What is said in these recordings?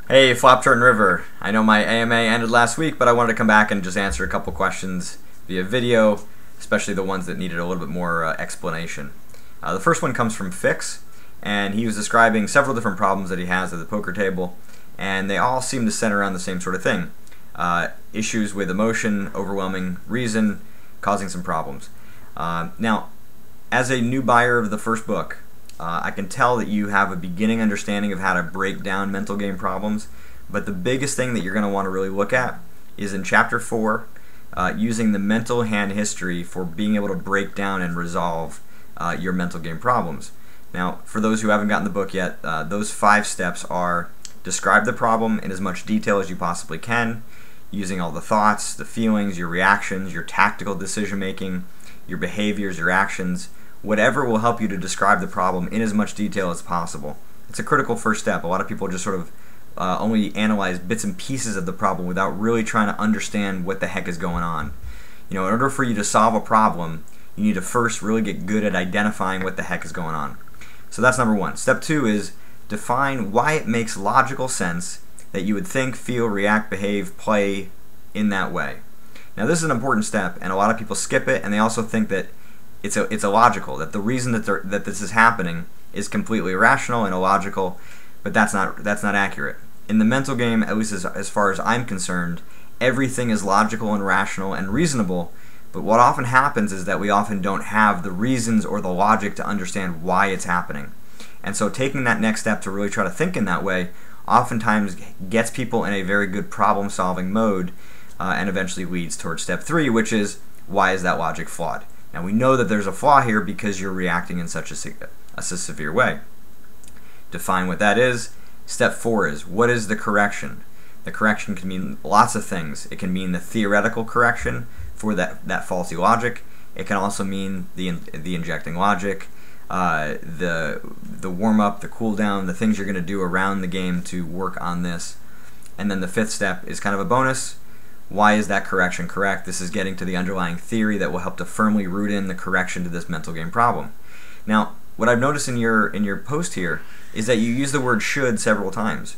Hey, FlopTurnRiver. I know my AMA ended last week, but I wanted to come back and just answer a couple questions via video, especially the ones that needed a little bit more explanation. The first one comes from Fix, and he was describing several different problems that he has at the poker table, and they all seem to center around the same sort of thing. Issues with emotion, overwhelming reason, causing some problems. Now, as a new buyer of the first book, I can tell that you have a beginning understanding of how to break down mental game problems, but the biggest thing that you're going to want to really look at is in Chapter 4, using the mental hand history for being able to break down and resolve your mental game problems. Now, for those who haven't gotten the book yet, those 5 steps are: describe the problem in as much detail as you possibly can, using all the thoughts, the feelings, your reactions, your tactical decision making, your behaviors, your actions, whatever will help you to describe the problem in as much detail as possible. It's a critical first step. A lot of people just sort of only analyze bits and pieces of the problem without really trying to understand what the heck is going on. You know, in order for you to solve a problem, you need to first really get good at identifying what the heck is going on. So that's number 1. Step 2 is define why it makes logical sense that you would think, feel, react, behave, play in that way. Now, this is an important step, and a lot of people skip it, and they also think that it's illogical, that the reason that this is happening is completely irrational and illogical, but that's not accurate. In the mental game, at least as far as I'm concerned, everything is logical and rational and reasonable, but what often happens is that we often don't have the reasons or the logic to understand why it's happening. And so taking that next step to really try to think in that way oftentimes gets people in a very good problem-solving mode, and eventually leads towards step 3, which is, why is that logic flawed? Now, we know that there's a flaw here because you're reacting in such a severe way. Define what that is. Step 4 is, what is the correction? The correction can mean lots of things. It can mean the theoretical correction for that faulty logic. It can also mean the injecting logic, the warm-up, the cool-down, the things you're going to do around the game to work on this. And then the 5th step is kind of a bonus. Why is that correction correct? This is getting to the underlying theory that will help to firmly root in the correction to this mental game problem. Now, what I've noticed in your post here is that you use the word should several times.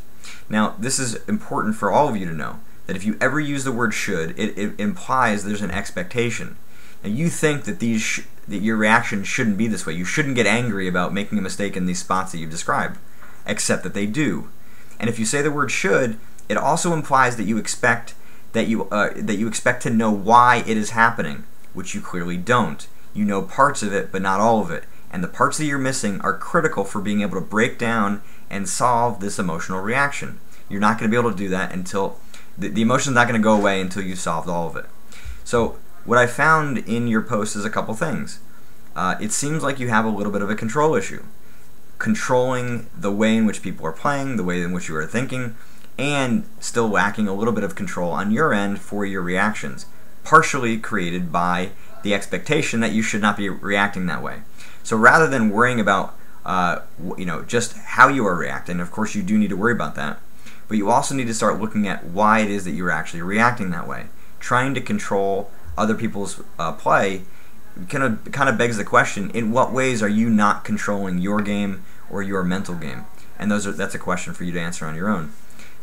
Now, this is important for all of you to know, that if you ever use the word should, it implies there's an expectation. Now, you think that that your reaction shouldn't be this way. You shouldn't get angry about making a mistake in these spots that you've described, except that they do. And if you say the word should, it also implies that you expect that you expect to know why it is happening, which you clearly don't. You know parts of it, but not all of it. And the parts that you're missing are critical for being able to break down and solve this emotional reaction. You're not going to be able to do that until the emotion's not going to go away until you've solved all of it. So what I found in your post is a couple things. It seems like you have a little bit of a control issue. Controlling the way in which people are playing, the way in which you are thinking, and still lacking a little bit of control on your end for your reactions, partially created by the expectation that you should not be reacting that way. So rather than worrying about just how you are reacting, of course you do need to worry about that, but you also need to start looking at why it is that you're actually reacting that way. Trying to control other people's play kind of begs the question, in what ways are you not controlling your game or your mental game? And that's a question for you to answer on your own.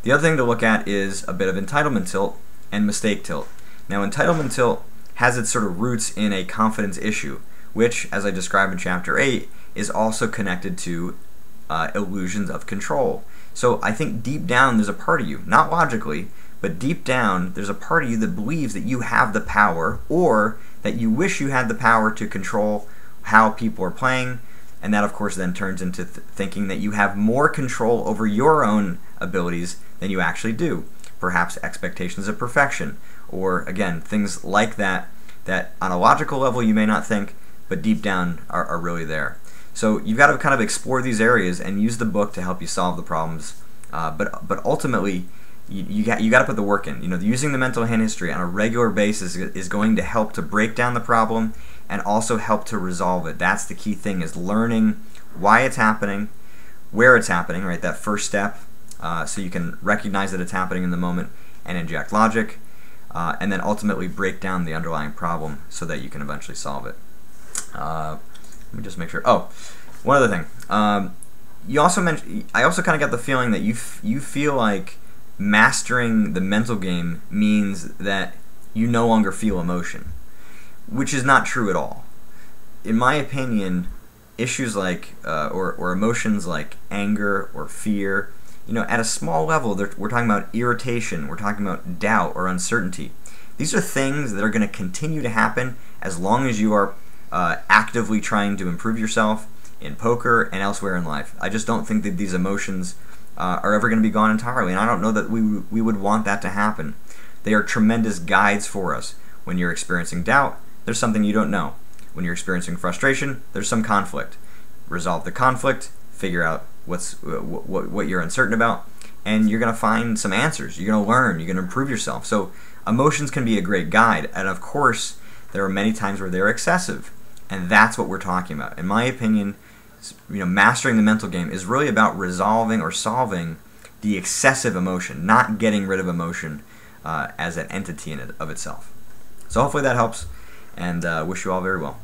The other thing to look at is a bit of entitlement tilt and mistake tilt. Now, entitlement tilt has its sort of roots in a confidence issue, which, as I described in Chapter 8, is also connected to illusions of control. So I think deep down there's a part of you, not logically, but deep down there's a part of you that believes that you have the power, or that you wish you had the power to control how people are playing. And that, of course, then turns into thinking that you have more control over your own abilities than you actually do. Perhaps expectations of perfection, or, again, things like that on a logical level you may not think, but deep down are really there. So you've got to kind of explore these areas and use the book to help you solve the problems. But ultimately, you got to put the work in. You know, using the mental hand history on a regular basis is going to help to break down the problem and also help to resolve it. That's the key thing, is learning why it's happening, where it's happening, right? That first step, so you can recognize that it's happening in the moment and inject logic, and then ultimately break down the underlying problem so that you can eventually solve it. Let me just make sure. Oh, one other thing. you also mentioned, I also kind of got the feeling that you feel like mastering the mental game means that you no longer feel emotion, which is not true at all. In my opinion, issues like or emotions like anger or fear, at a small level, we're talking about irritation, we're talking about doubt or uncertainty. These are things that are going to continue to happen as long as you are actively trying to improve yourself in poker and elsewhere in life. I just don't think that these emotions are ever going to be gone entirely, and I don't know that we would want that to happen. They are tremendous guides for us. When you're experiencing doubt, there's something you don't know. When you're experiencing frustration, there's some conflict. Resolve the conflict, figure out what you're uncertain about, and you're going to find some answers. You're going to learn, you're going to improve yourself. So emotions can be a great guide, and of course there are many times where they're excessive, and that's what we're talking about. In my opinion, mastering the mental game is really about resolving or solving the excessive emotion, not getting rid of emotion as an entity in of itself. So hopefully that helps, and wish you all very well.